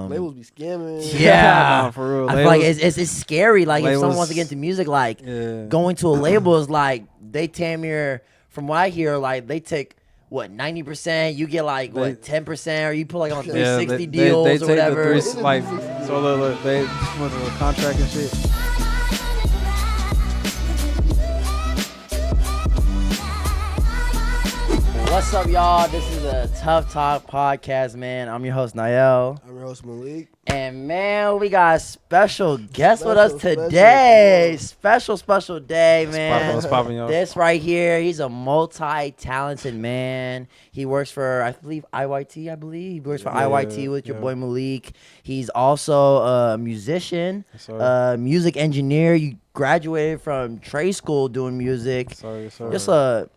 labels be scamming. Yeah, nah, for real. I feel like it's scary. Like if someone labels- wants to get into music, like Yeah. going to a label is like they damn near. From what I hear, like they take what 90%. You get like what 10%, or you put like on 360 deals they or take whatever. The like, so look, they went to the contract and shit. What's up, y'all? This is a Tuff Talk Podcast, man. I'm your host, Naiel. I'm your host, Malik. And, man, we got a special guest with us Special, today. Special day, man. What's poppin', y'all? This right here, he's a multi-talented man. He works for, I believe, IYT, I believe. He works for IYT with your boy Malik. He's also a musician, music engineer. You graduated from trade school doing music. Sorry. Just a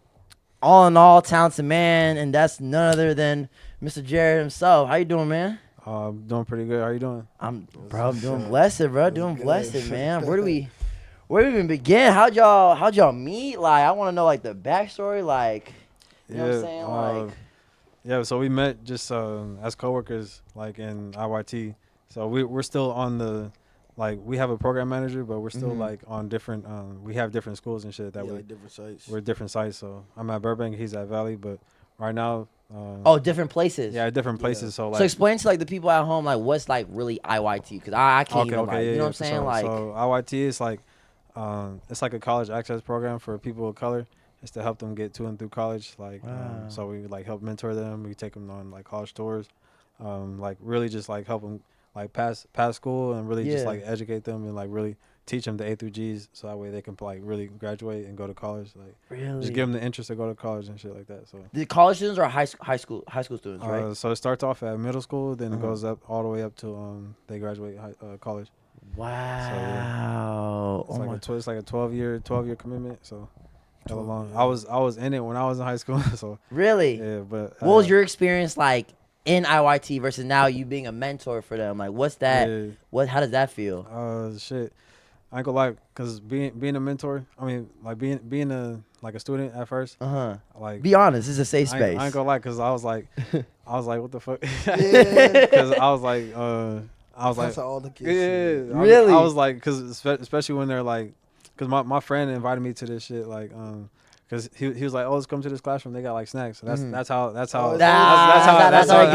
all-in-all talented man, and that's none other than Mr. Jiren himself. How you doing, man? Doing pretty good. How you doing? I'm doing blessed, bro. Doing blessed, man. Where do we even begin? How'd y'all meet? Like, I want to know like the backstory. Like, you know what I'm saying? Like, so we met just as coworkers, like in IYT. So we're still on the, like, we have a program manager, but we're still like on different. We have different schools and shit that like different sites. we're different sites. So I'm at Burbank, he's at Valley, but right now. different places. Yeah, different places. Yeah. So like. So explain to like the people at home like what's like really IYT, because I can't even like, you know what I'm saying? So, Like, so IYT is like, it's like a college access program for people of color. It's to help them get to and through college. Like, so we like help mentor them. We take them on like college tours, like really just like help them like pass school and really just like educate them and like really teach them the A through G's, so that way they can like really graduate and go to college. Like, really, just give them the interest to go to college and shit like that. So the college students are high school students, right? So it starts off at middle school, then it goes up all the way up to they graduate college. Wow. So, yeah. It's like a 12-year commitment. So hella long. I was in it when I was in high school. So really, yeah. But what was your experience like in IYT versus now you being a mentor for them? Like, what's that? Yeah. How does that feel? Shit. I ain't gonna lie, cause being a mentor, I mean, like being a student at first. Like, be honest, it's a safe space. I ain't gonna lie, cause I was like, what the fuck? Cause I was like, That's how all the kids. yeah, really. I was like, cause especially when they're like, cause my friend invited me to this shit, like, cause he was like, oh, let's come to this classroom. They got like snacks. So that's how That's how they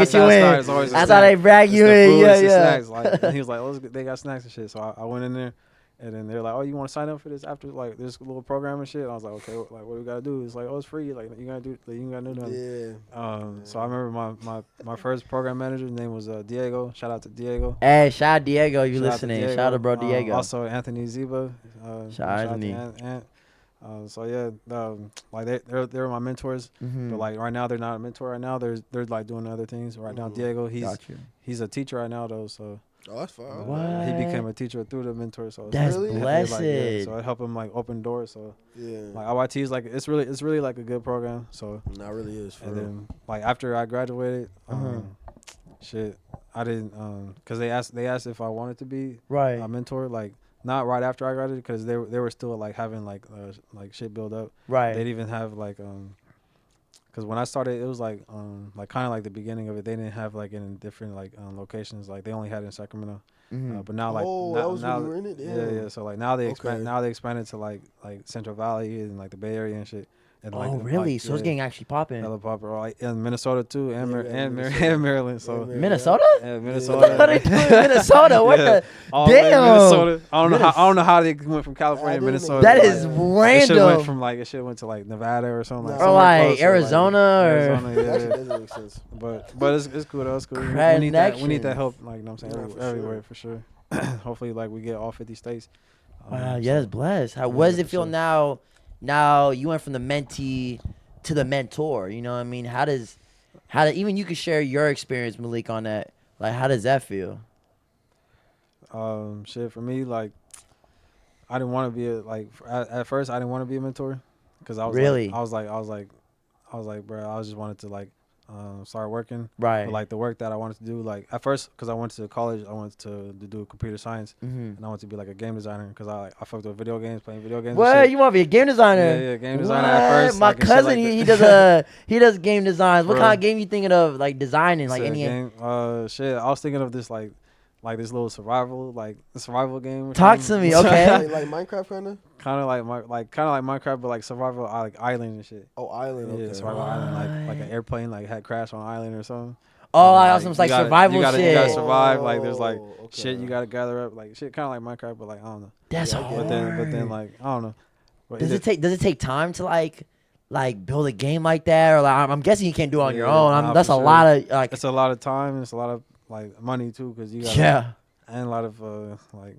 get you in. That's how they brag you the in. food, Yeah, it's the yeah. snacks. Like, and he was like, oh, they got snacks and shit. So I went in there. And then they're like, oh, you want to sign up for this after like this little program and shit? And I was like, okay, like what do we gotta do? It's like, oh, it's free. Like you gotta do nothing. Yeah. So I remember my first program manager's name was Diego. Shout out to Diego. Hey, shout out Diego, you Shout out listening? to Diego. Shout out to bro Diego. Also Anthony Ziba. Shout out Anthony. So yeah, like they were my mentors. But like right now they're not a mentor. Right now they're like doing other things. Right now Diego he's a teacher right now though. So. Oh, that's fine. What? He became a teacher through the mentor, so That's really? blessed. So it helped him like open doors. So Yeah. like IYT is like it's really like a good program. So Nah, it really is. and then like after I graduated, shit, I didn't because they asked if I wanted to be Right. a mentor, like not right after I graduated, because they were still like having like shit build up. Right. They'd even have like because when I started, it was like kind of like the beginning of it. They didn't have like in different like locations. Like they only had it in Sacramento. But now like that was when you were in it. yeah. So like now they expanded to like Central Valley and like the Bay Area and shit. And really? Like, So it's getting actually popping. hella popular, like in Minnesota too, and Minnesota. and Maryland. So Minnesota? yeah, Minnesota. What are they doing in Minnesota? What the? All Damn. Minnesota. I don't know how they went from California to Minnesota. That Like, is it shit went random. from like went to like Nevada or something. Or somewhere like close, Arizona or- Arizona, That yeah. doesn't make sense. But it's cool though. It's cool. We need that help. Like, you know what I'm saying, Yeah, for everywhere for sure. Hopefully, like we get all 50 states. Wow, yeah, that's blessed. How does it feel now? Now you went from the mentee to the mentor. You know what I mean? How does even you could share your experience, Malik, on that? Like, how does that feel? Shit for me, like I didn't want to be at first I didn't want to be a mentor because I was Really? I was like, bro, I just wanted to like started working. Right. But like the work that I wanted to do, like at first, because I went to college, I wanted to do computer science, and I wanted to be like a game designer because I fucked with video games, playing video games. What, you want to be a game designer? Yeah, game designer at first. My like, cousin, like he does game designs. What Bro. kind of game you thinking of, like designing, like So any game? Shit, I was thinking of this like this little survival game. Or Talk something. to me, okay? like Minecraft kind of. Kind of like Minecraft, but like survival, like island and shit. Oh, island. Okay. Yeah, survival island, like an airplane like had crashed on an island or something. Oh, like some like you gotta- survival you gotta, shit. You gotta survive. Like there's like Oh, okay. shit you gotta gather up, like shit, kind of like Minecraft, but like I don't know. That's Yeah, I get hard. it. But then like I don't know. But Does it take time to like build a game like that, or like I'm guessing you can't do it on your Yeah, own. nah, That's for a sure. lot of like It's a lot of time and it's a lot of like money too, because you got yeah. and a lot of like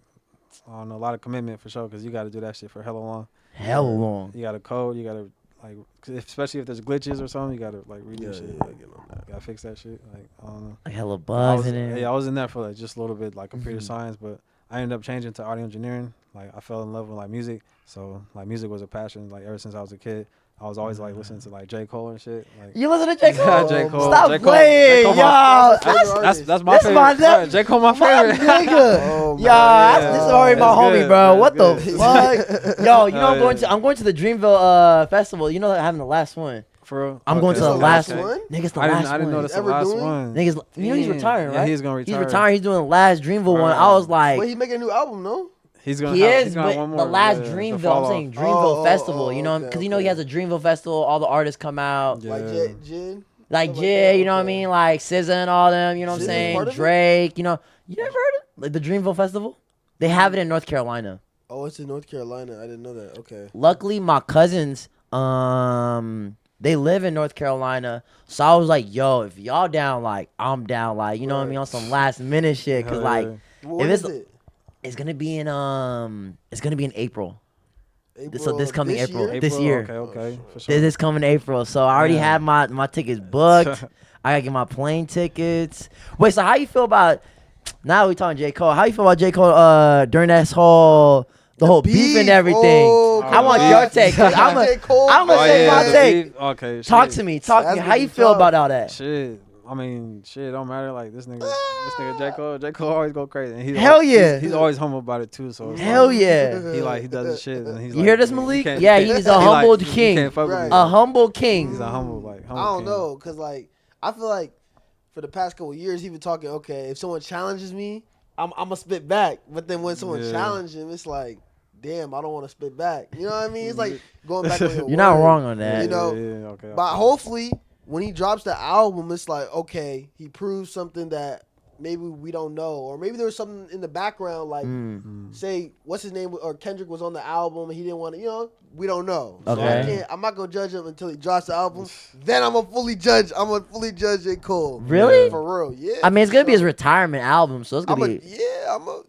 I don't know, a lot of commitment for sure, because you got to do that shit for hella long. Hell long. You got to code. You got to like, especially if there's glitches or something, you got to like redo shit. Yeah, Like, get on that. you got to fix that shit. Like I don't know. Like hella I buzz was, in it. yeah, I was in that for like just a little bit, like computer Mhm. science, but I ended up changing to audio engineering. Like I fell in love with like music, so like music was a passion. Like ever since I was a kid, I was always like listening to like J. Cole and shit. Like You listen to J. Cole? J. Cole. Stop J. Cole, playing, J. Cole, y'all. That's my This favorite. my nigga. J. Cole, my My favorite. nigga. Oh, Yo, yeah. this is already my That's homie, good. bro. That's What the good. fuck? Yo, you know Yeah. I'm going to the Dreamville festival. You know that I'm having the last one. For real? I'm going to That's the the last last one. one? Niggas, the I last didn't, I didn't know one. that's the Ever last doing? one. Niggas, you know he's Damn. retiring, Yeah, right? he's gonna retire. He's retiring. He's doing the last Dreamville one. I was like, But he making a new album, no? He's gonna. he have, is, he's gonna have but one more, the last the Dreamville. I'm fall saying off. Dreamville Oh, festival. You know, okay, because you know he okay. has a Dreamville festival. All the artists come out. Yeah. Like Jin? Like Stuff like Jay, that, you know what I okay. mean? Like SZA and all them, you know what I'm SZA's saying? part of it? Drake, you know. You never heard of like the Dreamville Festival? They have it in North Carolina. Oh, it's in North Carolina. I didn't know that. Okay. Luckily, my cousins, they live in North Carolina. So I was like, yo, if y'all down, like, I'm down, like, you know what I mean? On some last minute shit. Cause Hell like, yeah. When it's- is it? it's gonna be in April. April this coming this April. year? This year. Okay, for This sure. is coming April. So I already Yeah. have my tickets booked. I gotta get my plane tickets. Wait, so how you feel about now we talking J. Cole? How you feel about J. Cole during that whole beef and everything? Oh, I want beef. your take. 'Cause I'm J. Cole, I'ma Oh, say yeah, my the take. beef. Okay, Talk shit. to me. That's How gonna you be feel tough. about all that? Shit. I mean, shit, don't matter. Like this nigga J. Cole always go crazy. And Hell yeah. He's always humble about it too. So it's Hell like, yeah. he does his shit. And he's You like, hear this, man, Malik? can't- Yeah, you can't- he's a he like, humbled you king. can't fuck with Right. me. A humble king. He's a humble I king. don't know, cause like I feel like for the past couple of years he been talking. Okay, if someone challenges me, I'm gonna spit back. But then when someone Yeah. challenges him, it's like, damn, I don't want to spit back. You know what I mean? It's like going back on your You're not word. wrong on that. You know, Yeah, okay. But hopefully, when he drops the album, it's like, okay, he proves something that maybe we don't know, or maybe there was something in the background, like say what's his name, or Kendrick was on the album and he didn't want to, we don't know. So Okay. I'm not gonna judge him until he drops the album. Then I'm gonna fully judge J. Cole. Really? For real, yeah. I mean, it's gonna be his So, retirement album, so it's gonna be.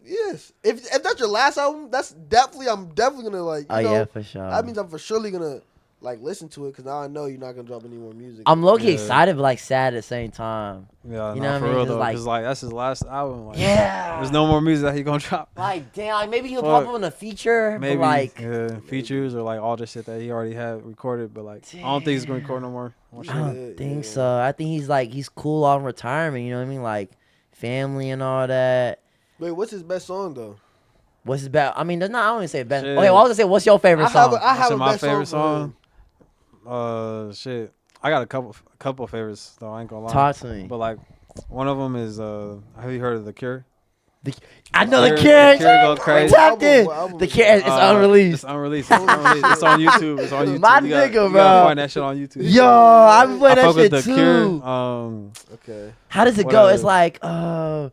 yes. If that's your last album, I'm definitely gonna like. Oh yeah, for sure. That means I'm for surely gonna like listen to it because now I know you're not gonna drop any more music. I'm low key Yeah. excited, but like sad at the same time. Yeah, You nah, know what I for mean? real Just though, like- because like that's his last album. Like, Yeah. there's no more music that he gonna drop. Like damn, like maybe he'll Fuck. pop up in a feature, Maybe but like features or like all the shit that he already had recorded, but like I don't think he's gonna record no more. I Yeah, don't think yeah. so. I think he's cool on retirement. You know what I mean? Like family and all that. Wait, what's his best song though? What's his best? I mean, there's not. I don't even say best. Shit. Okay, well, I was gonna say, what's your favorite song? I have So a my best favorite song. For him. shit. I got a couple favorites though. I ain't gonna lie. Talk to me. But like one of them is have you heard of The Cure? I know the The Cure. Cure go crazy. Tapped in. What album The is Cure. it? It's unreleased. It's unreleased. It's on YouTube. It's on YouTube. My You gotta- nigga, you bro. gotta find that shit on YouTube. Yo, I've been playing I that fuck with shit The too. Cure. Okay. How does it what go? else? It's like, how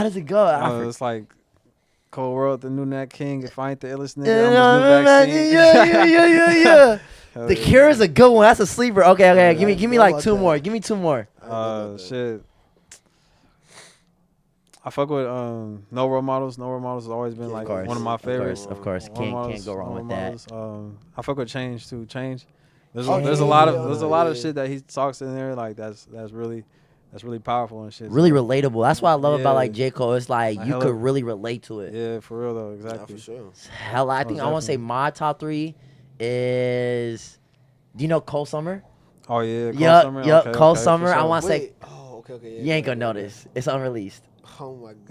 does it go? It's like Cold World, the new Nat King. If I ain't the illest nigga, Yeah, I'm his new vaccine. yeah. Hell The yeah. Cure is a good one. That's a sleeper. Okay. Yeah, Give me know like about two that. more. Give me two more. I don't know about that. Shit. I fuck with No Role Models. No Role Models has always been Yeah, like of course, one of my favorites. Of course. Role Can't Models, go wrong Role with that. Models. I fuck with Change too. Change. There's Oh, there's a yeah, lot yeah, of yeah. shit that he talks in there like that's really powerful and shit. Really So, relatable. That's what I love about Yeah. like J. Cole. It's like Like, you hella- could really relate to it. Yeah, for real though, Yeah, exactly. for sure. Hell, I think I want to say definitely. my top three is. Do you know Cole Summer? Oh yeah, Yup, Summer. yup, Okay, Cold okay, Summer. for I sure. want to say Wait. Oh, okay. Yeah, you ain't gonna know this. It's unreleased. Oh my god.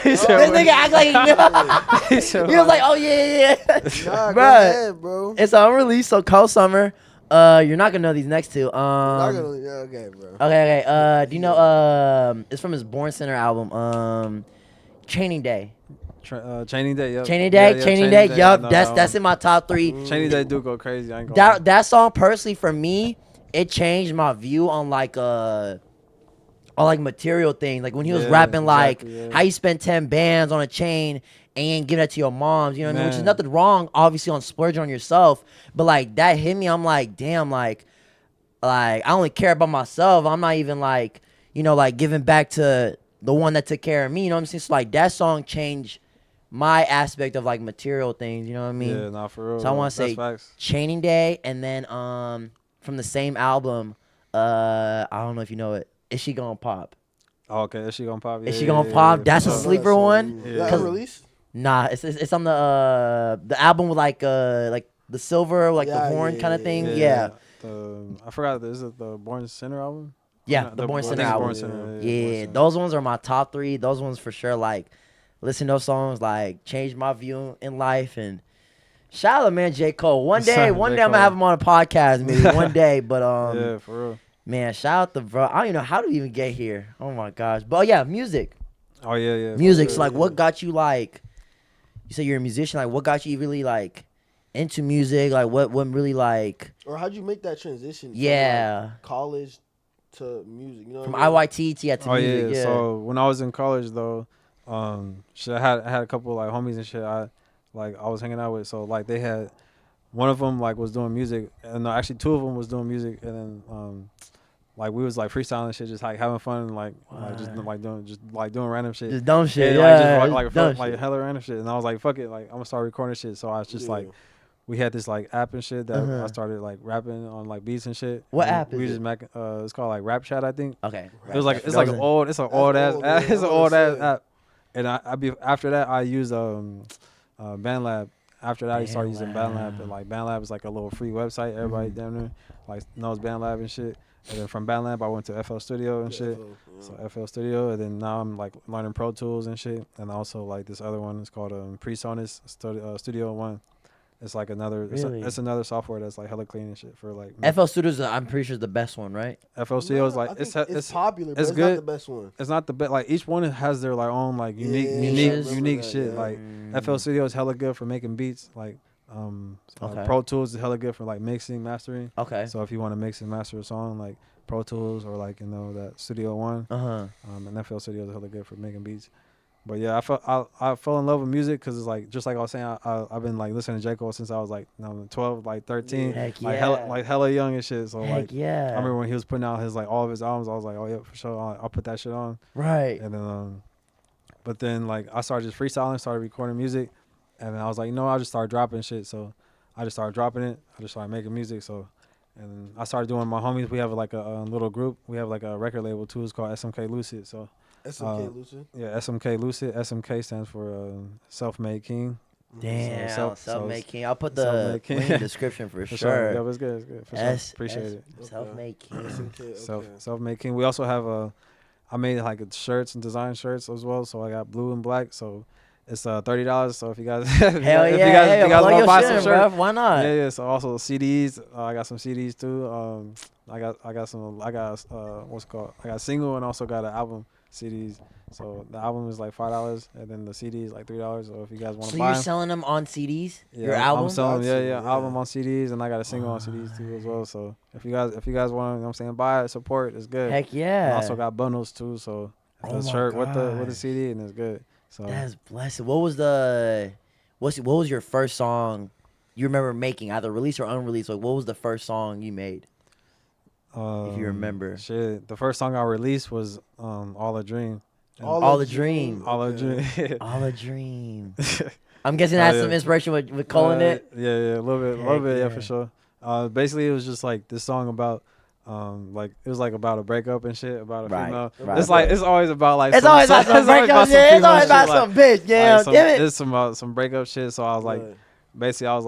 This nigga act like he knew. He said, He was like, oh yeah. Nah, go Bruh. ahead, bro. It's unreleased, so Cold Summer. You're not gonna know these next two. Okay, bro. Okay. Do you know? It's from his Born Center album. Chaining Day. Chaining Day. Yep. Chaining Day. Yeah, Chaining Day. I Yup. know That's in my top 3. Chaining Day do go crazy. I ain't gonna lie. That song personally for me, it changed my view on like material things. Like when he was rapping like how you spend 10 bands on a chain and give that to your moms, you know what I mean? Which is nothing wrong, obviously, on splurging on yourself. But like that hit me. I'm like, damn, like I only care about myself. I'm not even like, like giving back to the one that took care of me. You know what I'm saying? So like that song changed my aspect of like material things. You know what I mean? Yeah, not for real. So I want to say facts. Chaining Day, and then from the same album, I don't know if you know it. Is She Gonna Pop? Oh, okay. Is She Gonna Pop? Yeah, Is She Gonna Pop? That's a sleeper one. Is that released? Nah, it's on the album with like the silver, like the horn kind of thing. Yeah. I forgot. Is it the Born Center album? Yeah, the Born Center album. Born Center, Yeah, those ones are my top 3. Those ones for sure. Like, listen to those songs. Like, changed my view in life. And shout out, man, J. Cole. One day I'm gonna have him on a podcast, maybe one day. But yeah, for real. Man, shout out to bro. I don't even know how to even get here. Oh my gosh. But yeah, music. Oh yeah. Music. So like, what got you like? You say you're a musician. Like, what got you really like into music? Like, what really like? Or how'd you make that transition? Yeah. From, like, college to music. You know. From what I mean? IYT to music. Yeah. So when I was in college though, shit, I had a couple like homies and shit. I was hanging out with. So like they had one of them like was doing music, and actually 2 of them was doing music, and then like we was like freestyling shit, just like having fun, and like doing random shit, just dumb shit, like hella random shit. And I was like, fuck it, like I'm gonna start recording shit. So I was just like, we had this like app and shit that I started like rapping on like beats and shit. What and app is it? It's called like Rap Chat, I think. Okay. It was like it's an old ass app. And after that I used BandLab. After that, I started using BandLab, and like BandLab is like a little free website. Everybody down there like knows BandLab and shit. And then from BandLab, I went to FL Studio and shit. So FL Studio, and then now I'm like learning Pro Tools and shit. And also like this other one is called PreSonus Studio One. It's like another. Really? It's another software that's like hella clean and shit for like. FL Studios, I'm pretty sure is the best one, right? FL Studio is like it's popular, but it's good. not the best one. It's not the best. Like each one has their like own like unique shit. Like FL Studio is hella good for making beats. Like Pro Tools is hella good for like mixing, mastering. Okay. So if you want to mix and master a song, like Pro Tools or like that Studio One. And FL Studio is hella good for making beats. But yeah, I fell in love with music because it's like, just like I was saying, I've been like listening to J. Cole since I was like 12, like 13, Heck like yeah. hella young and shit. So Heck like, yeah. I remember when he was putting out his like all of his albums, I was like, oh yeah, for sure, I'll put that shit on. Right. And then, but then like I started just freestyling, started recording music, and then I was like, I'll just start dropping shit. So I just started dropping it. I just started making music. So. And I started doing my homies. We have like a little group. We have like a record label too. It's called SMK Lucid. So SMK Lucid. Yeah, SMK Lucid. SMK stands for Self-Made King. Damn, Self-Made King. I'll put the link in the description for sure. Yeah, it's good. It's good. For sure. Appreciate it. Self-Made King. Self-Made King. We also have I made like shirts and design shirts as well. So I got blue and black. So it's $30. So if you guys, if you guys want to buy some shirts, why not? Yeah. So also CDs. I got some CDs too. I got what's it called? I got single and also got an album CDs. So the album is like $5, and then the CD is like $3. So if you guys want to buy, so you're selling them on CDs? Yeah, your album? I'm selling, album on CDs, and I got a single on CDs too as well. So if you guys want to, buy it, support, it's good. Heck yeah. And I also got bundles too. So the shirt with the CD, and it's good. So that's blessed. What was your first song you remember making, either released or unreleased? Like, what was the first song you made? If you remember. Shit, the first song I released was All a Dream. All a Dream. All a Dream. All a Dream. I'm guessing that had some inspiration with Cole in it. Yeah, a little bit, yeah, for sure. Basically, it was just like this song about. Like it was like about a breakup and shit about a female. Right. It's like it's always about like it's always about some breakup shit. It's always about some bitch. Yeah, damn it. It's some breakup shit. So I was like, basically I was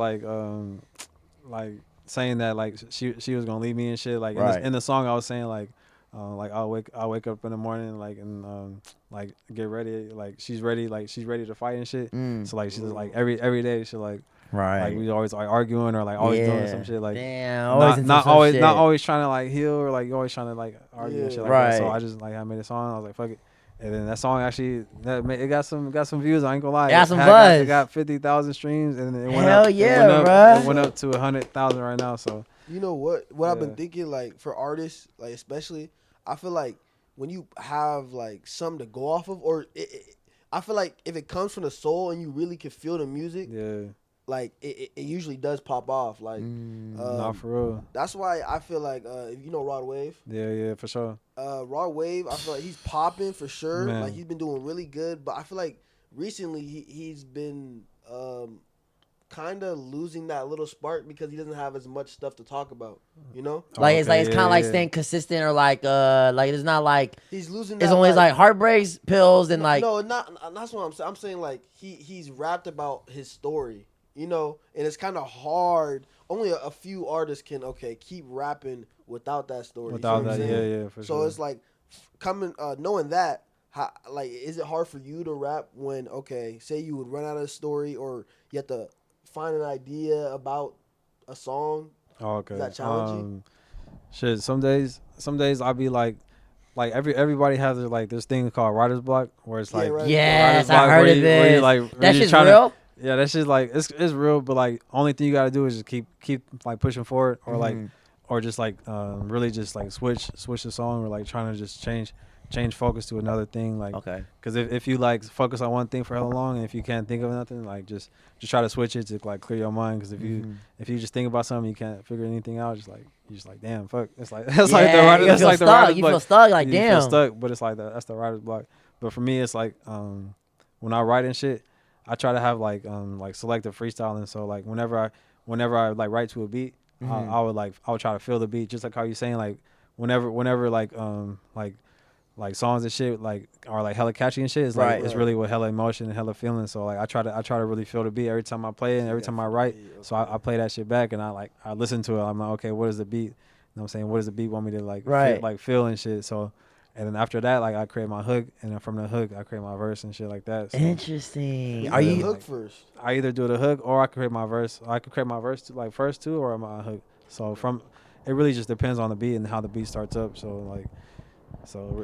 like saying that like she was gonna leave me and shit. Like in the song, I was saying like I'll wake up in the morning like and like get ready, like she's ready to fight and shit. So like she's like every day she like we always like arguing or like always doing some shit like not always trying to like heal or like always trying to like argue and shit like that. So I just like I made a song. I was like fuck it. And then that song actually, it got some views. I ain't gonna lie. It got some buzz. It got 50,000 streams, and it went Hell up. yeah, it went up to 100,000 right now. So you know what? What I've been thinking, like for artists, like especially, I feel like when you have like something to go off of, or I feel like if it comes from the soul and you really can feel the music, like it usually does pop off. Like, not for real. That's why I feel like you know Rod Wave. Yeah, for sure. Rod Wave, I feel like he's popping for sure. Man. Like he's been doing really good, but I feel like recently he's been kind of losing that little spark because he doesn't have as much stuff to talk about. You know, like it's kind of like staying consistent or like it's not like he's losing. It's only like heartbreaks, pills, and like no, not. That's what I'm saying. I'm saying like he's rapped about his story. You know, and it's kind of hard. Only a few artists can keep rapping without that story. Without that, yeah, for sure. So it's like knowing that. How, like, is it hard for you to rap when say you would run out of a story or you have to find an idea about a song? Oh, okay. Is that challenging? Shit. Some days I'll be like everybody has this thing called writer's block where it's like yes, I heard of this. That shit's real. Yeah, that shit's like it's real, but like only thing you gotta do is just keep like pushing forward, or like, or just like really just like switch the song, or like trying to just change focus to another thing, like because if you like focus on one thing for how long, and if you can't think of nothing, like just try to switch it to like clear your mind, because if you just think about something you can't figure anything out, you're just like damn fuck, it's like that's like the writer, that's like the writer's block. You feel stuck, like damn, you feel stuck, but it's like that's the writer's block. But for me, it's like when I write and shit, I try to have like selective freestyling. So like whenever I like write to a beat, I would try to feel the beat, just like how you're saying, like whenever like songs and shit like are like hella catchy and shit. It's like it's really with hella emotion and hella feeling. So like I try to really feel the beat every time I play it and every time I write. So I play that shit back and I listen to it. I'm like, okay, what is the beat? You know what I'm saying? What does the beat want me to feel and shit? So. And then after that, like I create my hook, and then from the hook, I create my verse and shit like that. So, interesting. Are you hook first? I either do the hook or I can create my verse. I can create my verse first too, or my hook. So it really just depends on the beat and how the beat starts up. So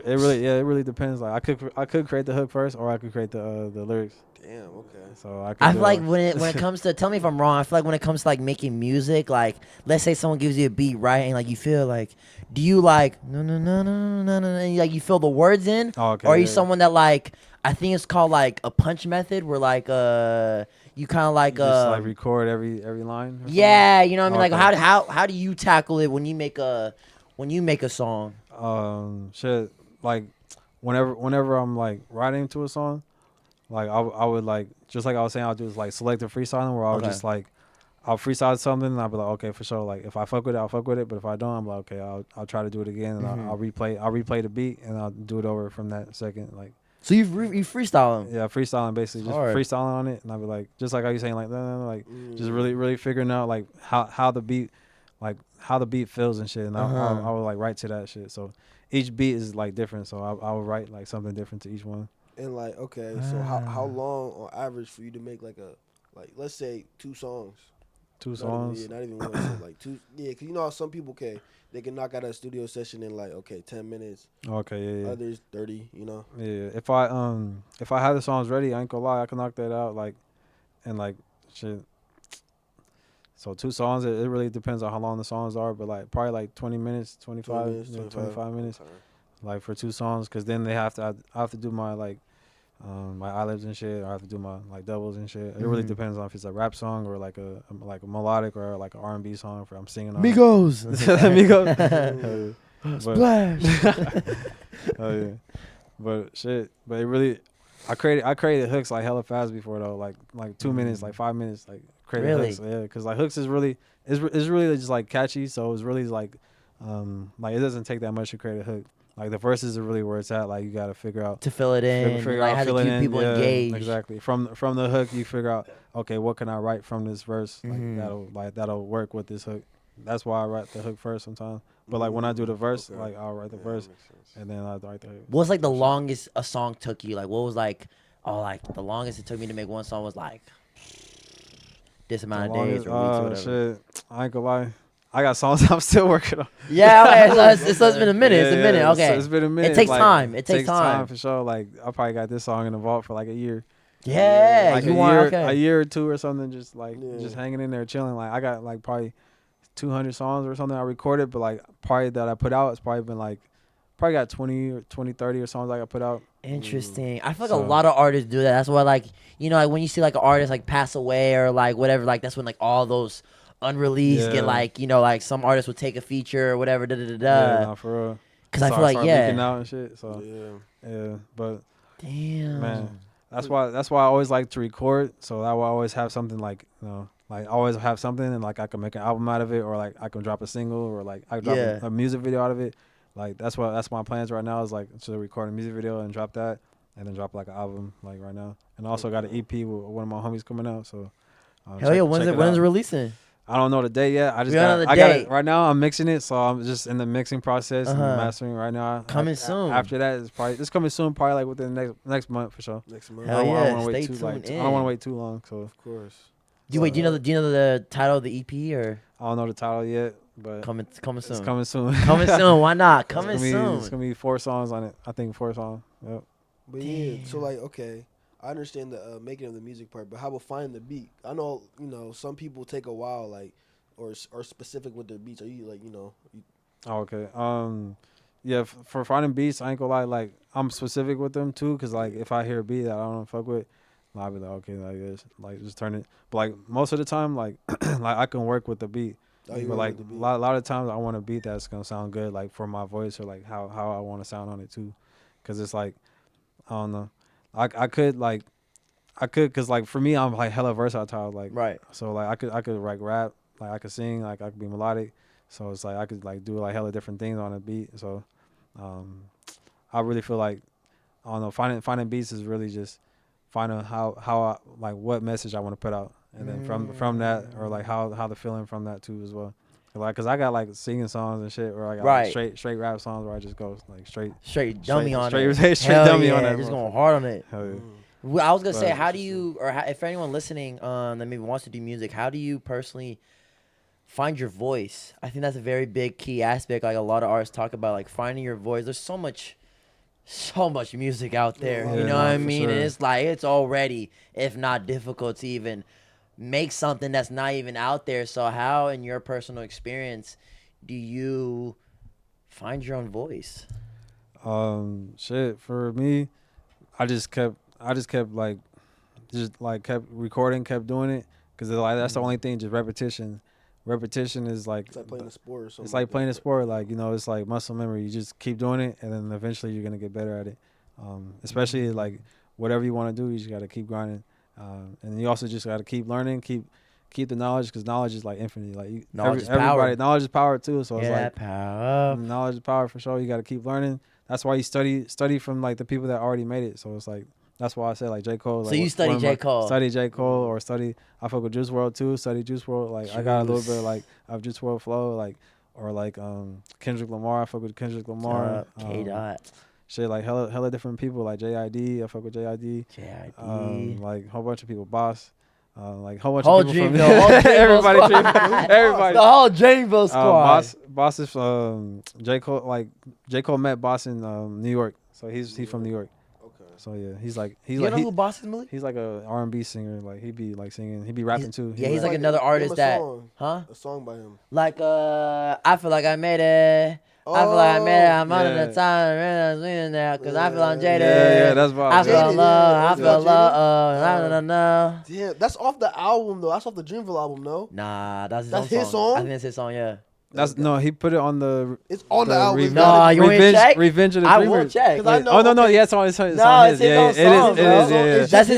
it really depends. Like I could create the hook first, or I could create the lyrics. Damn. Okay. So I feel like when it comes to, tell me if I'm wrong, I feel like when it comes to like making music, like let's say someone gives you a beat, right, and like you feel like, do you like no, and like you fill the words in, or are you someone that like, I think it's called like a punch method, where like you kind of like just like record every line. Yeah, you know what I mean. Like how do you tackle it when you make a song? Shit, like whenever I'm like writing to a song, like I would like, just like I was saying, I'll do is like selective freestyling, where I'll just like I'll freestyle something and I'll be like, okay, for sure. Like if I fuck with it, I'll fuck with it. But if I don't, I'm like, okay, I'll try to do it again, and I'll replay the beat and I'll do it over from that second. Like, so you freestyling? Yeah, freestyling, basically just freestyling on it, and I'll be like, just like how you saying, like just really figuring out like how the beat feels and shit, and I would like write to that shit. So each beat is like different, so I would write like something different to each one. And like, okay, so how long on average for you to make like let's say 2 songs? 2 songs? Not even one. So like 2. Yeah, because you know how some people they can knock out a studio session in like 10 minutes. Okay, yeah. Others 30. You know. Yeah, if I had the songs ready, I ain't gonna lie, I can knock that out like, and like shit. So 2 songs, it really depends on how long the songs are, but like probably like 20 minutes, 25 minutes. Okay. Like for 2 songs, because then I have to do my like my eyelids and shit, or I have to do my like doubles and shit. It really depends on if it's a rap song or like a melodic or like an R&B song for I'm singing on. Migos. Splash. Oh yeah. But shit, but it really, I created hooks like hella fast before though, like 2 minutes, like 5 minutes, like created hooks. Yeah, because like hooks is really just like catchy, so it's really like it doesn't take that much to create a hook. Like the verses are really where it's at. Like you got to figure out to fill it in, like how to keep people engaged. Exactly. From the hook, you figure out, okay, what can I write from this verse? Like that'll work with this hook. that's why I write the hook first sometimes. But like when I do the verse, like I'll write the verse, and then I'll write the hook. What's like the longest a song took you? Like what was like, the longest it took me to make one song was like this amount of days or weeks or whatever. Shit, I ain't gonna lie. I got songs I'm still working on. Yeah, okay, so it's been a minute. It's a minute. Okay, it's been a minute. It takes like, time. It takes time for sure. Like I probably got this song in the vault for like a year. Yeah, like a year or two or something, just like just hanging in there chilling. Like I got like probably 200 songs or something I recorded, but like probably that I put out, it's probably been like probably got 30 or songs like I put out. Interesting. I feel like a lot of artists do that. That's why like like when you see like an artist like pass away or like whatever, like that's when like all those unreleased get like like some artists would take a feature or whatever. Yeah, nah, for real. Because I feel like leaking out and shit. So yeah, but damn, man, that's why I always like to record. So that way I always have something like like always have something and like I can make an album out of it, or like I can drop a single, or like I can drop a music video out of it. Like that's my plans right now is like to record a music video and drop that, and then drop like an album like right now. And also got an EP with one of my homies coming out. So hell yeah, when's it releasing? I don't know the date yet. I got it right now. I'm mixing it, so I'm just in the mixing process and mastering right now. Coming soon. After that, it's coming soon. Probably like within the next month for sure. Next month. Hell yeah, I don't want to wait too. I don't want to wait too long. So of course. Do you know the title of the EP or? I don't know the title yet, but coming soon. It's coming soon. Coming soon. Why not? Coming soon. It's gonna be 4 songs on it. I think 4 songs. Yep. But yeah, so like okay. I understand the making of the music part, but how about finding the beat? I know, some people take a while, like, or specific with their beats. Are you like, Oh, okay. Yeah, for finding beats, I ain't gonna lie. Like, I'm specific with them too, cause like if I hear a beat that I don't fuck with, I'll be like, okay, like this, like just turn it. But like most of the time, like like I can work with the beat. But like a lot of times, I want a beat that's gonna sound good, like for my voice or like how I want to sound on it too, cause it's like I don't know. I could cause like for me I'm like hella versatile, like right. So like I could like rap, like I could sing, like I could be melodic. So it's like I could like do like hella different things on a beat. So I really feel like I don't know, finding beats is really just finding how I like what message I want to put out, and then from that, or like how the feeling from that too as well. Like, cause I got like singing songs and shit, or I got like, straight rap songs where I just go like straight dummy on it, straight dummy on it, just going hard on it. Hell yeah. Well, I was gonna say, how do you, or if for anyone listening that maybe wants to do music, how do you personally find your voice? I think that's a very big key aspect. Like a lot of artists talk about, like finding your voice. There's so much music out there. You know what I mean? Sure. And it's like it's already, if not difficult, to even make something that's not even out there. So how, in your personal experience, do you find your own voice? Shit, for me, I just kept kept recording, kept doing it, because like that's the only thing. Just repetition is like it's like playing a sport or something. It's like playing a sport, like it's like muscle memory. You just keep doing it, and then eventually you're gonna get better at it. Especially like whatever you want to do, you just gotta keep grinding, and you also just gotta keep learning, keep the knowledge, because knowledge is like infinite. Like knowledge is power. Knowledge is power too. So it's like power. Knowledge is power for sure. You gotta keep learning. That's why you study from like the people that already made it. So it's like that's why I said like J. Cole. So like, you study J. Cole. Study J. Cole, or I fuck with Juice WRLD too. Study Juice WRLD. Like I got a little bit like of Juice WRLD flow, like, or like Kendrick Lamar. I fuck with Kendrick Lamar. K. Dot. Shit, like hella different people, like JID. I fuck with JID. Like a whole bunch of people. Boss. Like whole bunch of people everybody, everybody. The whole Dreamville squad. Boss is J. Cole. Like J. Cole met Boss in New York, so he's from New York. Okay. So yeah, you know who Boss is, Malik? He's like a R&B singer. Like he be like singing, he be rapping too. He's like another artist that, a song by him. Like I feel like I made it. I feel like I made it. I'm under the time now because I feel I'm jaded. Yeah, that's what I feel love. I feel love. No. Damn, that's off the album though. That's off the Dreamville album, no? Nah, that's his song. I think that's his song. Yeah. He put it on the. It's on the album. No, you want to check? Revenge of the I Dreamers. won't check. No, yeah, it's on his. No, it's his own song. It is. That's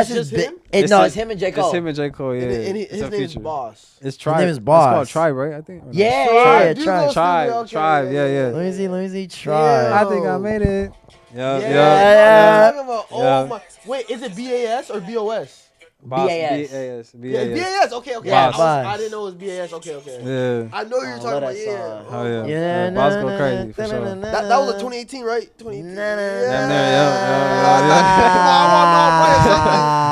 his. No, it's him and J. Cole. It's him and J. Cole. Yeah. And his name is Boss. It's Tribe. His name is Boss. It's called Tribe, right? I think. Yeah, Tribe. Yeah. Let me see. Tribe. I think I made it. Yeah. Oh my. Wait, is it BAS or BOS? BAS. Yeah, BAS. Okay. Yeah, I didn't know it was BAS. Okay. Yeah. I know who you're talking about. Yeah. Oh yeah. Yeah, Boss go crazy for sure. That was a 2018, right? 2018. Damn near,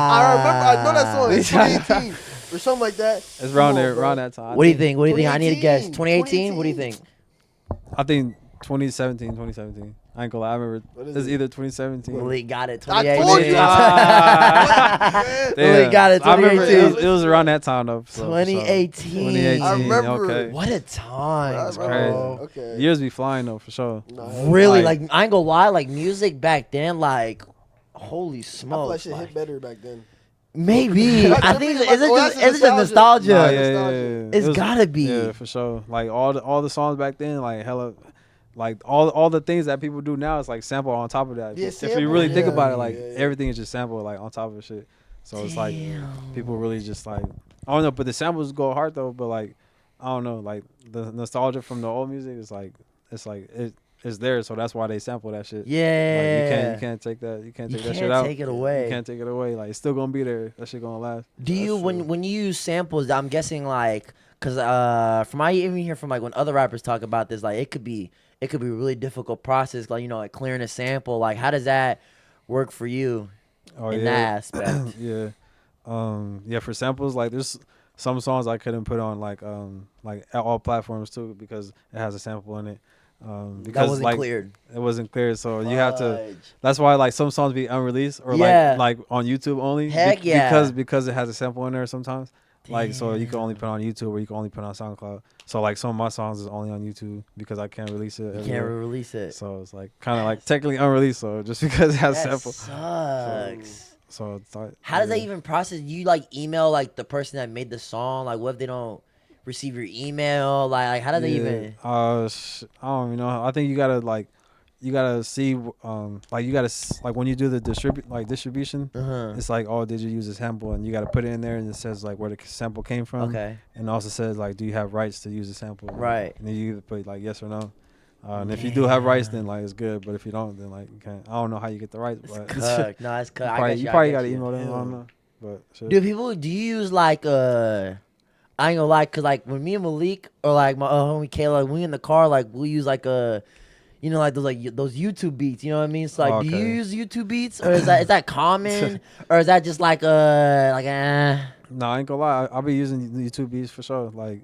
I know that song. It's 2018 or something like that. It's around that time. What do you think? I need to guess. 2018? What do you think? I think 2017. I ain't gonna lie. I remember it's either 2017. Malik got it. I 2018. told you. Malik got it. 2018. I remember it was around that time though. So, 2018. 2018. I remember. Okay. What a time, It's bro. crazy. Okay. Years be flying though for sure. Really, like I ain't gonna lie, like music back then, like holy I feel smokes. like shit hit better back then. Maybe. I think is it just nostalgia? Nah, yeah. It's gotta be. Yeah, for sure. Like all the songs back then, like hella, like all the things that people do now is like sample on top of that. Yeah, if you really think about it, like yeah. everything is just sample like on top of shit. So it's like people really just like I don't know, but the samples go hard though. But like I don't know, like the nostalgia from the old music is like it's there, so that's why they sample that shit. Yeah. Like you can't take that. You can't take that shit can't out. take it away. You can't take it away. Like it's still gonna be there. That shit gonna last. Do you when you use samples? I'm guessing like because from I even hear from like when other rappers talk about this, like it could be a really difficult process, like like clearing a sample. Like how does that work for you in that aspect? Yeah, for samples, like there's some songs I couldn't put on like at all platforms too because it has a sample in it. Because that wasn't like cleared. It wasn't cleared, so you have to. That's why like some songs be unreleased or like on YouTube only. Heck yeah. Because it has a sample in there sometimes. Like so you can only put on YouTube or you can only put on SoundCloud. So like some of my songs is only on YouTube because I can't release it. You can't release it. So it's like kind of like technically unreleased. So just because it has a sample. Sucks. So it's like, how does that even process? You like email like the person that made the song? Like what if they don't receive your email? Like how do they even? I don't even know. I think you gotta see like you gotta like when you do the distribution, it's like, oh, did you use a sample, and you gotta put it in there, and it says like where the sample came from. Okay. And also says like, do you have rights to use the sample? Right. And then you either put like yes or no. And if you do have rights, then like it's good. But if you don't, then like you can't. I don't know how you get the rights. But it's no, it's you probably gotta email them. I don't know. But shit. Do you use like I ain't gonna lie, cause like when me and Malik or like my homie Kayla, like, we in the car, like we'll use like like those YouTube beats, you know what I mean? So like, do you use YouTube beats, or is that common, or is that just like No, I ain't gonna lie. I'll be using YouTube beats for sure. Like,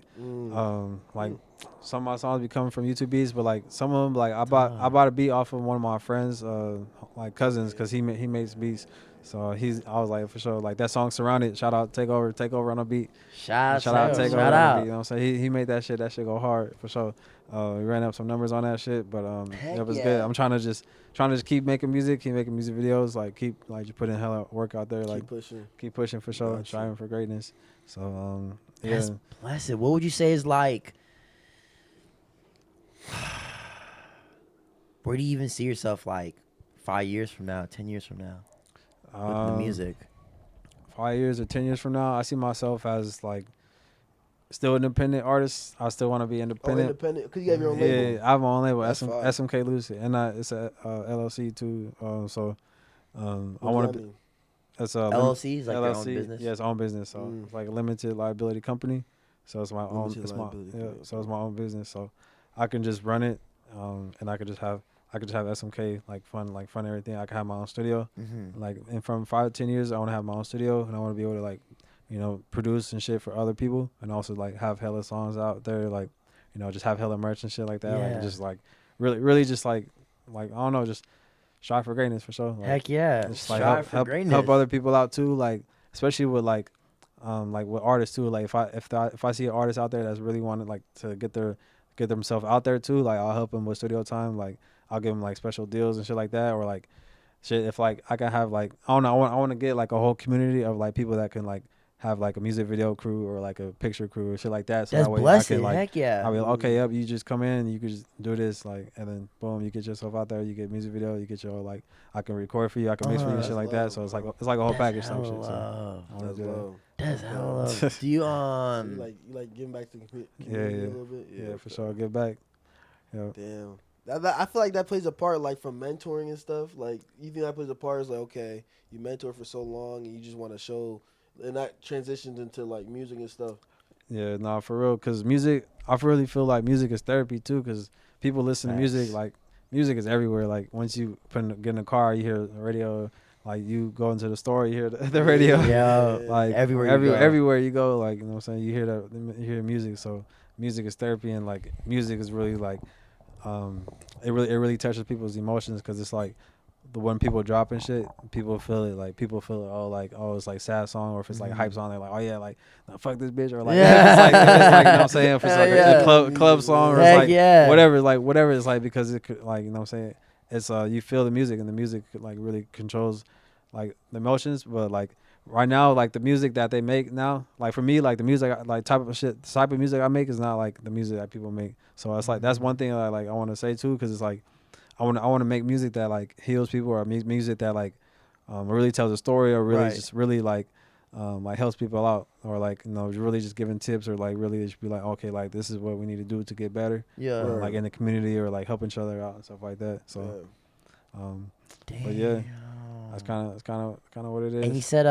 like some of my songs be coming from YouTube beats, but like some of them, like I bought a beat off of one of my friends, like cousins, cause he makes beats. So I was like, for sure, like that song Surrounded, shout out Takeover on a beat. Shout Takeover out. on a beat, you know what I'm saying? He made that shit go hard for sure. We ran up some numbers on that shit, but it was good. I'm trying to just keep making music videos, like keep like just putting hella work out there, like keep pushing for sure, striving for greatness. So that's blessed. What would you say is like where do you even see yourself like 5 years from now, 10 years from now? With the music, 5 years or 10 years from now, I see myself as like still an independent artist. I still want to be independent. Independent, because you have your own label. Yeah, I have my own label, SMK Lucid, and it's a LLC too. I want to be. It's a LLC is like LLC, your own business. Yeah, it's own business. So it's like a limited liability company. So it's my own. So it's my own business. So I can just run it, and I could just have SMK like fun everything. I can have my own studio. Like, and from 5 to 10 years, I want to have my own studio, and I want to be able to like, produce and shit for other people, and also like have hella songs out there, like, just have hella merch and shit like that. Like just like really just like I don't know, just strive for greatness for sure. Like, heck yeah, just like help other people out too, like especially with like with artists too. Like if I see an artist out there that's really wanted like to get themselves out there too, like I'll help them with studio time. Like I'll give them like special deals and shit like that, or like shit if like I can have like I don't know, I want to get like a whole community of like people that can like have like a music video crew or like a picture crew or shit like that. So that's that way blessed. I can like, heck yeah. I'll be like, okay, yep, you just come in, you can just do this, like, and then boom, you get yourself out there, you get music video, you get your like, I can record for you, I can mix for you and shit like that. So it's like a whole package type shit. So I want to do that. That's hella love. Do you you like giving back to the community a little bit? Yeah, for sure. Give back. Yeah. Damn. I feel like that plays a part, like from mentoring and stuff. Like you think that plays a part? Is like, okay, you mentor for so long and you just want to show and that transitions into like music and stuff. Yeah, nah, for real. Cause music, I really feel like music is therapy too. Cause people listen to music, like music is everywhere. Like once you get in a car, you hear the radio. Like you go into the store, you hear the radio. Yeah, like everywhere you go, like you know what I'm saying. You hear music. So music is therapy, and like music is really like, it really touches people's emotions because it's like. When people drop and shit, people feel it. Like people feel it. Oh, it's like sad song, or if it's like a hype song, they're like, oh yeah, like nah, fuck this bitch, or like it's like you know what I'm saying. If it's like a club song, or it's like whatever, it's like because it could like you know what I'm saying. It's you feel the music, and the music like really controls like the emotions. But like right now, like the music that they make now, like for me, like the music like type of music I make is not like the music that people make. So it's like that's one thing that I want to say too, because it's like. I want to make music that like heals people, or music that like really tells a story, or really just really like helps people out, or like you know really just giving tips, or like really just be like okay, like this is what we need to do to get better, like in the community, or like helping each other out and stuff like that. So, but yeah, that's kind of what it is. And you said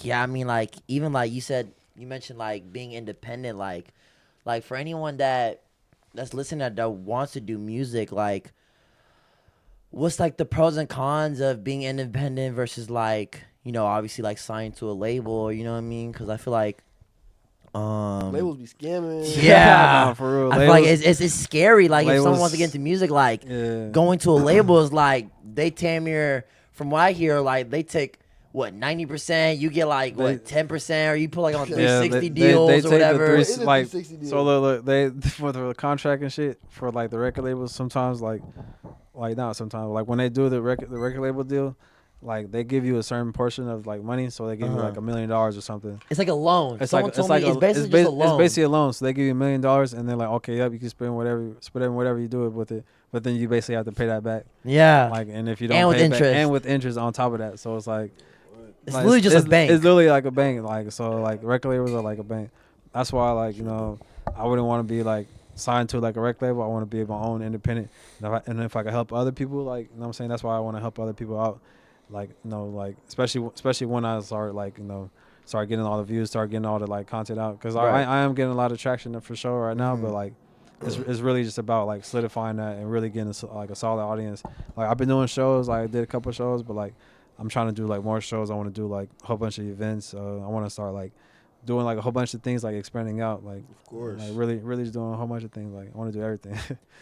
yeah, I mean like even like you mentioned like being independent, like for anyone that's listening that wants to do music, like what's like the pros and cons of being independent versus like you know obviously like signed to a label, you know what I mean? Because I feel like labels be scamming. Yeah, no, for real. I feel like it's scary. Like if someone wants to get into music, like going to a label is like they from what I hear, like they take. What 90%? You get like what 10%, or you put like on 360 deals or whatever. So look, they for the contract and shit for like the record labels. Sometimes like not sometimes like when they do the record label deal, like they give you a certain portion of like money. So they give you like $1 million or something. It's like a loan. It's Someone told me it's basically just a loan. It's basically a loan. So they give you $1 million, and they're like, okay, yep, you can spend whatever you do with it. But then you basically have to pay that back. Yeah. Like and if you don't pay it back, and with interest on top of that. So it's like. It's like, literally just a bank. It's literally like a bank. Like so, like record labels are like a bank. That's why, like you know, I wouldn't want to be like signed to like a record label. I want to be my own independent. And if I can help other people, like you know what I'm saying, that's why I want to help other people out. Like you know, like especially when I start like you know, start getting all the views, start getting all the like content out. Because I am getting a lot of traction for sure right now, but like. It's really just about like solidifying that and really getting like a solid audience. Like I've been doing shows, like I did a couple shows, but like I'm trying to do like more shows. I want to do like a whole bunch of events. I want to start like doing like a whole bunch of things, like expanding out. Like of course, like really just doing a whole bunch of things. Like I want to do everything.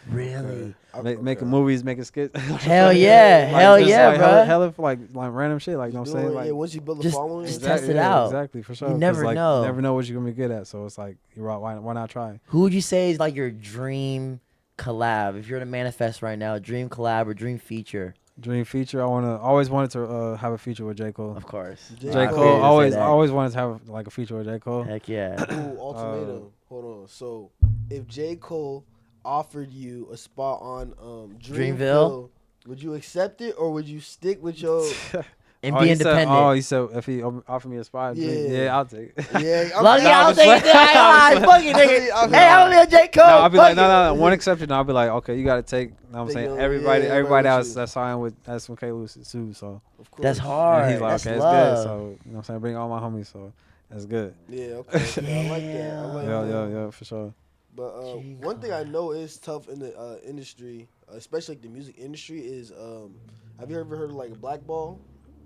Really, making movies, making skits. Hell yeah, hell yeah, like, bro. Hella for like random shit. Like you know what I'm saying. Like once you build a following, just test it out. Exactly for sure. You never know. You never know what you're gonna be good at. So it's like you're right. Why not try? Who would you say is like your dream collab? If you're to manifest right now, dream collab or dream feature? Dream feature. Always wanted to have a feature with J. Cole. Of course. J. Cole. Always wanted to have like a feature with J. Cole. Heck yeah. Ooh, ultimatum. Hold on. So if J. Cole offered you a spot on Dreamville, would you accept it or would you stick with your and be independent? He said if he offered me a spot, I'll take it. Yeah, I'll take it. Fuck it, nigga. Hey, I'm gonna be a J. Cole. No, I'll be like, no. One exception. I'll be like, okay, you gotta take. You know what I'm saying everybody else that's signed with SMK too. So of course. That's hard. And he's like, that's okay, love. it's good. So you know what I'm saying, bring all my homies. So that's good. Yeah, okay. I like that. Yeah, for sure. But one thing I know is tough in the industry, especially like the music industry, is have you ever heard of like blackball?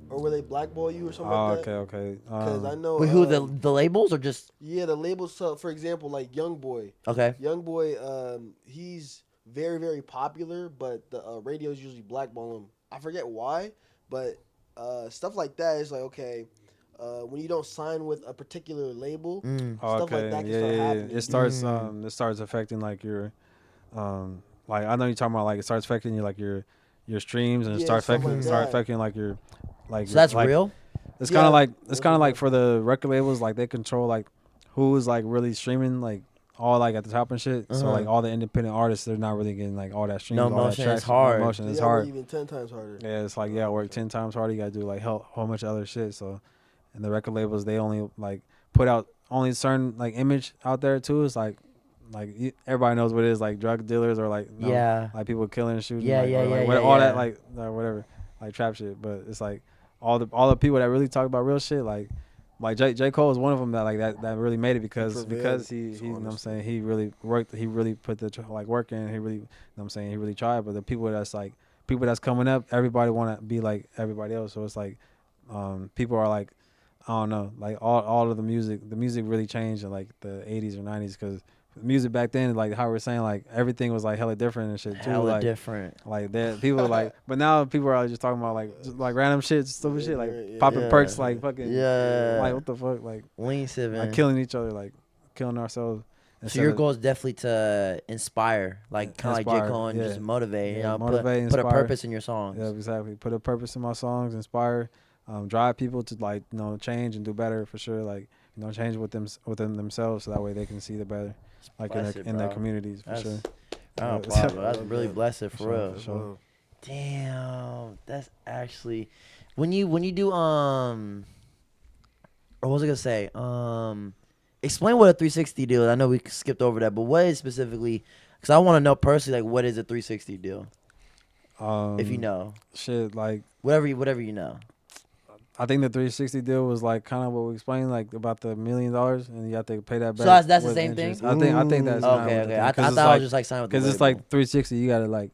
Or where they blackball you or something like that? Okay. Because I know. Wait, who the labels or just? Yeah, the labels. So, for example, like YoungBoy. Okay. YoungBoy, he's very, very popular, but the radios usually blackball him. I forget why, but stuff like that is like okay. When you don't sign with a particular label, stuff like that can start happening. It starts affecting like your, like I know you're talking about like it starts affecting you like your streams and it start affecting like your. Like, so that's like, real. It's kind of like for the record labels, like they control like who is like really streaming like all like at the top and shit. So like all the independent artists, they're not really getting like all that streams. No all motion. That It's hard. No motion. It's hard. Even 10 times harder. Yeah, it's like work 10 times harder. You gotta do like a whole bunch of other shit. So, and the record labels, they only like put out only certain like image out there too. It's like everybody knows what it is, like drug dealers or like like people killing and shooting. All that like whatever like trap shit. But it's like all the people that really talk about real shit, like J. Cole is one of them that like that really made it because he you know what I'm saying, he really worked, he really put the like work in, he really, you know what I'm saying, he really tried. But the people that's coming up, everybody want to be like everybody else. So it's like people are like, I don't know, like all of the music really changed in like the 80s or 90s, because music back then, like how we're saying, like everything was like hella different and shit too. Hella like, different. Like that people like, but now people are just talking about like just like random shit, stupid shit, like popping perks, like fucking, like what the fuck, like lean sipping, like killing each other, like killing ourselves. So your goal is definitely to inspire, like kind of like J. Cole, and just motivate. You know, motivate, put a purpose in your songs. Yeah, exactly. Put a purpose in my songs, inspire, drive people to like, you know, change and do better for sure. Like, you know, change within themselves, so that way they can see the better, like in their communities for sure. I don't applaud, bro. That's really blessed for real. For sure. Damn, that's actually when you do or what was I gonna say? Explain what a 360 deal is. I know we skipped over that, but what is specifically? Because I want to know personally, like, what is a 360 deal? If you know, shit, like whatever you know. I think the 360 deal was like kind of what we explained, like about the $1 million, and you have to pay that back. So that's the same interest. thing. I think that's okay. I thought I was just like signing with the label. because it's like 360. You gotta like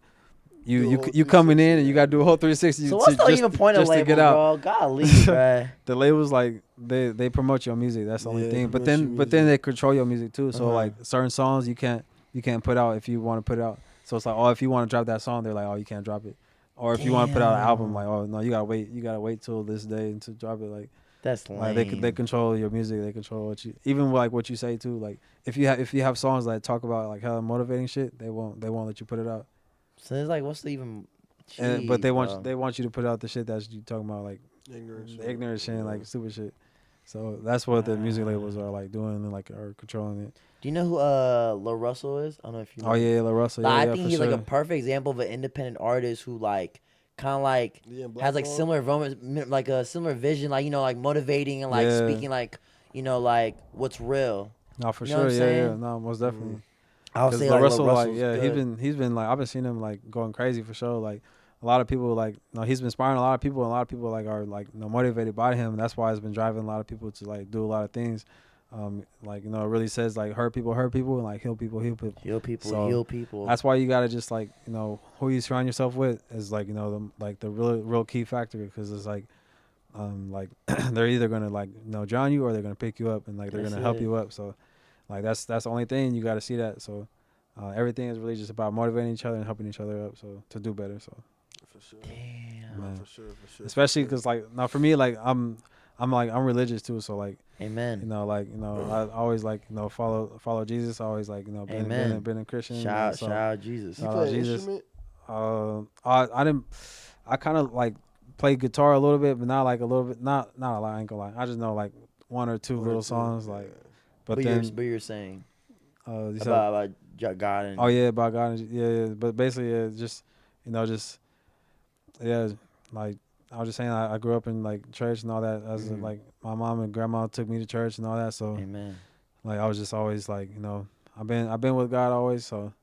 you coming in and you gotta do a whole 360. So what's the even point of label, bro? Golly, bro. The labels like they promote your music. That's the only thing. But then they control your music too. So like certain songs you can't put out if you want to put it out. So it's like, oh, if you want to drop that song, they're like, oh, you can't drop it. Or if you want to put out an album, like, oh no, you gotta wait till this day to drop it. Like that's lame. Like they control your music. They control what you, even like what you say too. Like if you have songs that talk about like hella motivating shit, they won't let you put it out. So it's like, what's the even? But they want you to put out the shit that you talking about, like ignorant shit, like stupid shit. So that's what the music labels are like doing and like are controlling it. Do you know who La Russell is? I don't know if you know. Oh yeah, La Russell. I think he's like a perfect example of an independent artist who like kind of like has like similar similar vision, like, you know, like motivating and like speaking like, you know, like what's real. No, for sure. Yeah. No, most definitely. I'll say like Russell, like, he's been like, I've been seeing him like going crazy for sure. Like a lot of people like, you know, he's been inspiring a lot of people, and a lot of people like are like, you know, motivated by him. And that's why it's been driving a lot of people to like do a lot of things. Like, you know, it really says like hurt people, and like heal people. So heal people. That's why you gotta just like, you know, who you surround yourself with is like, you know, the real key factor, because it's like they're either gonna like, you know, drown you or they're gonna pick you up, and like they're gonna help you up. So like that's the only thing, you gotta see that. So everything is really just about motivating each other and helping each other up, so to do better. So for sure. Damn. No, for sure. Especially because like now for me, like I'm religious too, so like, amen. You know, like, you know, I always like, you know, follow Jesus. I always like, you know, been a Christian. Shout out Jesus. You play an instrument? I kind of like play guitar a little bit, but not like a little bit, not a lot. I ain't gonna lie. I just know like one or two little songs, like. But you're saying about God and about God and but basically just, you know, just like I was just saying, I grew up in like church and all that, as like my mom and grandma took me to church and all that, so amen. Like I was just always like, you know, I've been with God always, so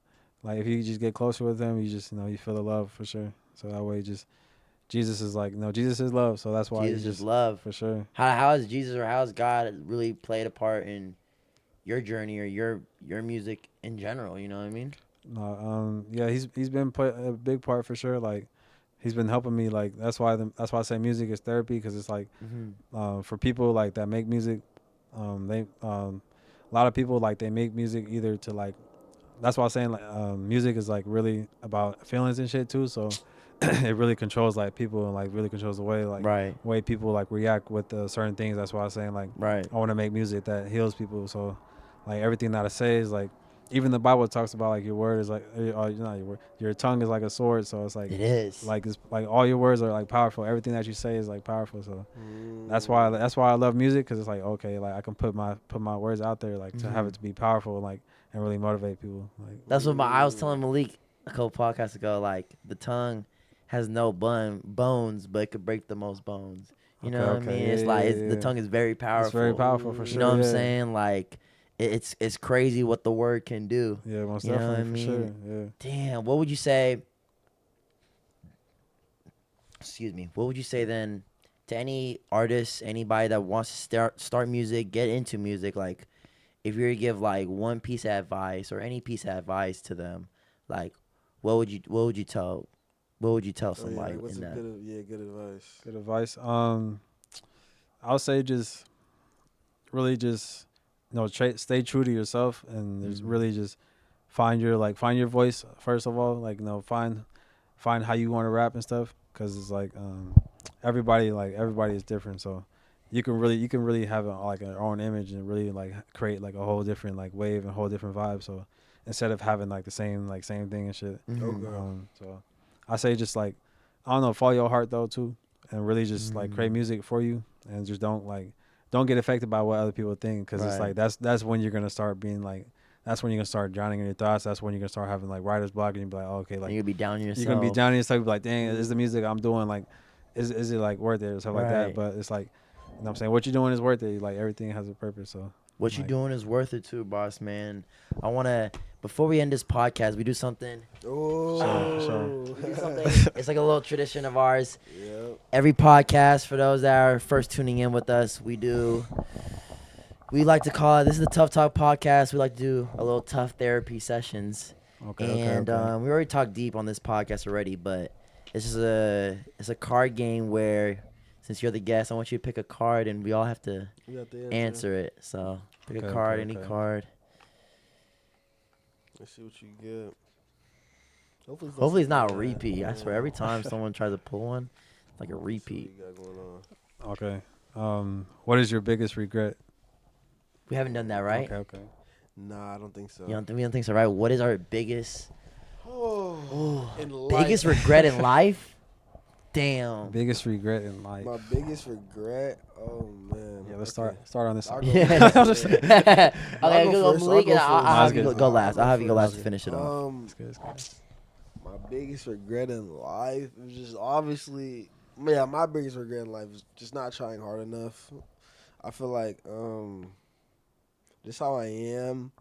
like if you just get closer with him, you just, you know, you feel the love for sure. So that way, just Jesus is like, you know, Jesus is love, so that's why Jesus is love for sure. How has Jesus or how has God really played a part in your journey or your music in general? You know what I mean? No, he's been a big part for sure. Like he's been helping me. Like that's why I say music is therapy, because it's like for people like that make music, they a lot of people like they make music either to like. That's why I'm saying like music is like really about feelings and shit too. So it really controls like people, and like really controls the way way people like react with certain things. That's why I'm saying like I want to make music that heals people. So like everything that I say is like, even the Bible talks about like your word is like, not your word, your tongue is like a sword. So it's like it is like, it's like all your words are like powerful. Everything that you say is like powerful. So that's why I love music, because it's like, okay, like I can put my words out there, like to have it to be powerful, like, and really motivate people. Like that's what I was telling Malik a couple podcasts ago. Like the tongue has no bones, but it could break the most bones. You know what I mean? It's the tongue is very powerful. It's very powerful for sure. You know what I'm saying? Like it's crazy what the word can do. Yeah, most definitely, for sure. Yeah. Damn, what would you say? Excuse me. What would you say then to any artist, anybody that wants to start music, get into music, like if you were to give like one piece of advice or any piece of advice to them, like what would you tell somebody what's in that? Good advice. Good advice. I would say just really just stay true to yourself and just really just find your voice first of all. Like find how you want to rap and stuff, because it's like everybody is different. So you can really have your own image and really like create like a whole different like wave and a whole different vibe. So instead of having like the same thing and shit. So I say just like, I don't know, follow your heart though too, and really just like create music for you, and just don't get affected by what other people think, because it's like that's when you're gonna start being like, that's when you're gonna start drowning in your thoughts. That's when you're gonna start having like writer's block, and you'll be like, oh, okay, like you're gonna be down on yourself. You're gonna be down on yourself. Be like, dang, is the music I'm doing like, is it like worth it or stuff like that? But it's like, you know what I'm saying, what you're doing is worth it. Like everything has a purpose. So what you're doing is worth it too, boss man. I wanna, before we end this podcast, we do something. Sure. We do something. It's like a little tradition of ours. Yep. Every podcast, for those that are first tuning in with us, we like to call it, this is the Tuff Talk Podcast. We like to do a little tough therapy sessions. Okay. We already talked deep on this podcast already, but it's just it's a card game where, since you're the guest, I want you to pick a card and we all have to answer it. So pick a card, any card. Let's see what you get. Hopefully it's not a repeat. I swear, every time someone tries to pull one, it's like a repeat. Okay. What is your biggest regret? We haven't done that, right? Okay. Nah, I don't think so. We don't think so, right? What is our biggest biggest regret in life? Damn. Biggest regret in life. My biggest regret? Oh, man. Yeah, let's start on this. Okay, go Malik, and I'll have you go last. I'll have you go last to finish it off. My biggest regret in life is just obviously, my biggest regret in life is just not trying hard enough. I feel like just how I am,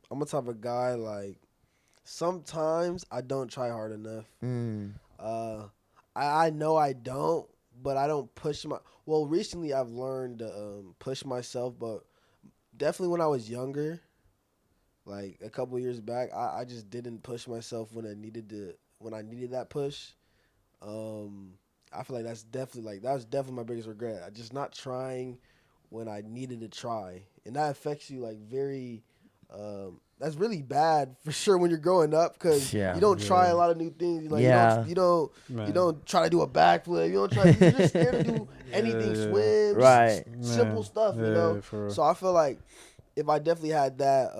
I'm the type of guy, like, sometimes I don't try hard enough. I know I don't, but I don't push recently I've learned to push myself, but definitely when I was younger, like a couple years back, I just didn't push myself when I needed that push. I feel like that was definitely my biggest regret. I just not trying when I needed to try. And that affects you like very, that's really bad for sure when you're growing up, because you don't try a lot of new things. Like you don't try to do a backflip. You don't try. You're just scared to do anything, swim, right? Simple stuff, you know. So I feel like if I definitely had that,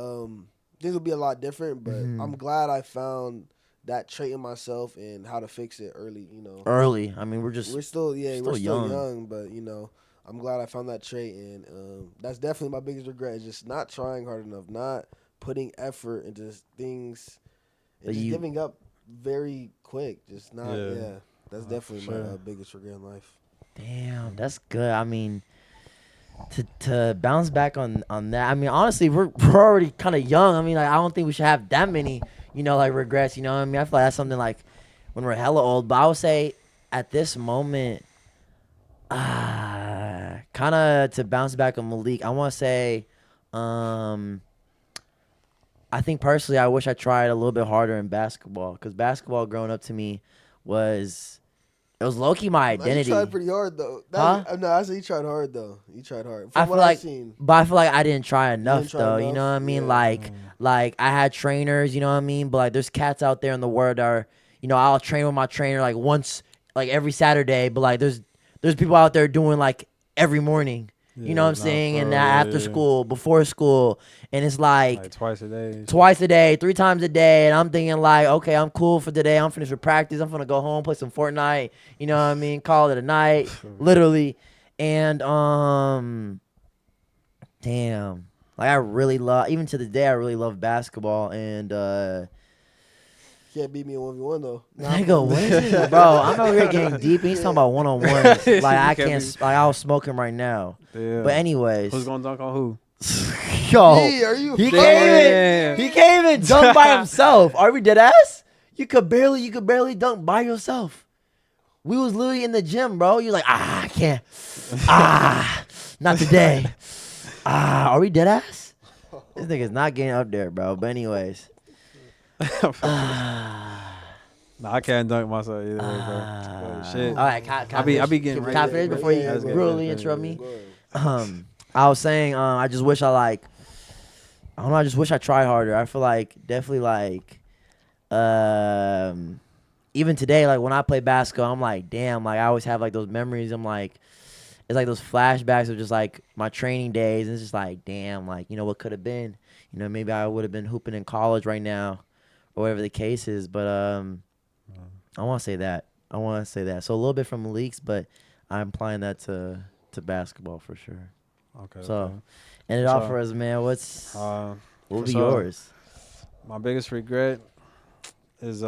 things would be a lot different. But I'm glad I found that trait in myself and how to fix it early. You know, early. I mean, we're still young, but you know. I'm glad I found that trait, and that's definitely my biggest regret, is just not trying hard enough, not putting effort into things, and just giving up very quick. Just not, that's definitely my biggest regret in life. Damn, that's good. I mean, to bounce back on that, I mean, honestly, we're already kind of young. I mean, like, I don't think we should have that many, like, regrets, you know what I mean? I feel like that's something like when we're hella old, but I would say at this moment, kind of to bounce back on Malik, I want to say, I think personally, I wish I tried a little bit harder in basketball, because basketball growing up to me was low-key my identity. You tried pretty hard, though. No, I said you tried hard, though. You tried hard. But I feel like I didn't try enough, though. You know what I mean? Yeah. Like I had trainers, you know what I mean? But like there's cats out there in the world that are, I'll train with my trainer like once, like every Saturday, but like there's people out there doing like every morning. You know what I'm saying? And after school, before school. And it's like twice a day, 3 times a day. And I'm thinking like, okay, I'm cool for today. I'm finished with practice. I'm going to go home, play some Fortnite. You know what I mean? Call it a night, literally. And, damn. Like I really love, even to the day, I really love basketball. And, can't beat me in 1v1 though. Nigga, what is this, bro? I'm over here getting deep. And he's talking about one-on-ones. Like I can't. Like I was smoking right now. Damn. But anyways, who's gonna dunk on who? Yo, he can't even dunk by himself. Are we dead ass? You could barely dunk by yourself. We was literally in the gym, bro. You're like, I can't. Not today. Are we dead ass? This nigga's not getting up there, bro. But anyways. Nah, I can't dunk myself either way, bro. Shit. All right, can I be getting can I finish before you brutally interrupt me? I was saying, I just wish I don't know. I just wish I tried harder. I feel like definitely even today, like when I play basketball, I'm like, damn, like I always have like those memories. I'm like, it's like those flashbacks of just like my training days. And it's just like, damn, like, you know, what could have been, you know, maybe I would have been hooping in college right now or whatever the case is. But I want to say that. So a little bit from Malik's, but I'm applying that to basketball for sure. Okay. So, okay. end it off for us, man. What will be yours? My biggest regret is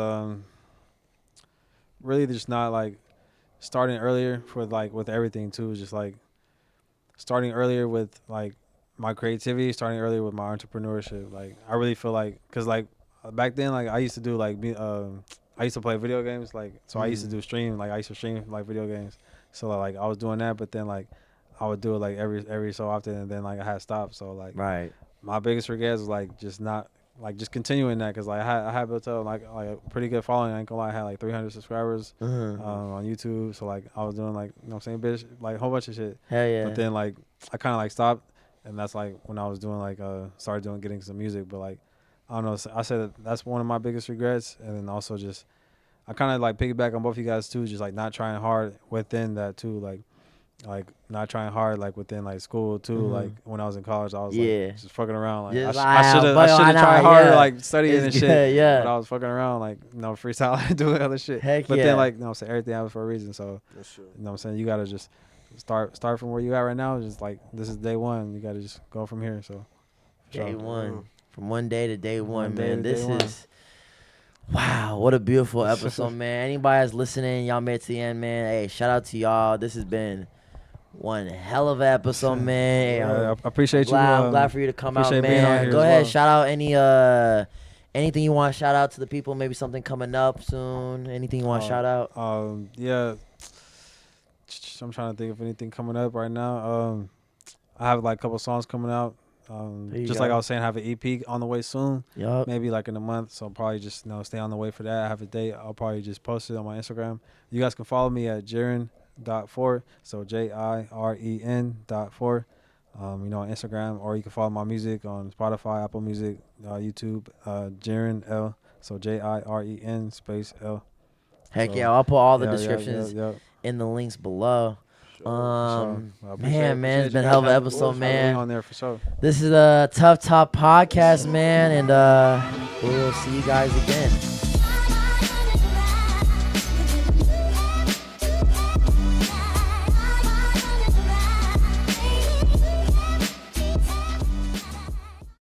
really just not like starting earlier with everything too. Just like starting earlier with like my creativity, starting earlier with my entrepreneurship. Like I really feel like, cause like back then, like I used to do like I used to play video games, like so I used to do stream, like I used to stream like video games. So like I was doing that, but then like I would do it like every so often, and then like I had stopped. So like my biggest regret is like just not like just continuing that, because like I had built up like a pretty good following. I ain't gonna lie, I had like 300 subscribers on YouTube. So like I was doing like, you know what I'm saying, bitch, like a whole bunch of shit. Hell yeah. But then like I kind of like stopped, and that's like when I was doing like started doing getting some music. But like I don't know, I said that's one of my biggest regrets, and then also just I kind of like piggyback on both you guys too, just like not trying hard within that too, like not trying hard like within like school too. Like when I was in college, I was like just fucking around. Like I should have tried harder, like studying and shit. Yeah. But I was fucking around, like, you know, freestyle doing other shit. Heck but yeah. then like, you know what I'm saying, everything happens for a reason. So that's true. You know what I'm saying, you gotta just start from where you at right now. Just like this is day one. You gotta just go from here. So day one. From one day to day one, man. This is wow, what a beautiful episode, man. Anybody that's listening, y'all made it to the end, man. Hey, shout out to y'all. This has been one hell of an episode, man. Hey, I appreciate you. I'm glad for you to come out, man. Go ahead, shout out anything you want to shout out to the people. Maybe something coming up soon. Anything you want to shout out? Yeah, I'm trying to think of anything coming up right now. I have like a couple songs coming out. Just like I was saying, I have an EP on the way soon. Yup. Maybe like in a month. So probably just stay on the way for that. I have a date. I'll probably just post it on my Instagram. You guys can follow me at Jiren.4. So JIREN.4. On Instagram, or you can follow my music on Spotify, Apple Music, YouTube, Jiren L. So JIREN space L. Heck yeah, I'll put all the descriptions in the links below. Man, it's been a hell of an episode, man. On there for sure. This is the Tuff Talks Podcast, man, and we'll see you guys again.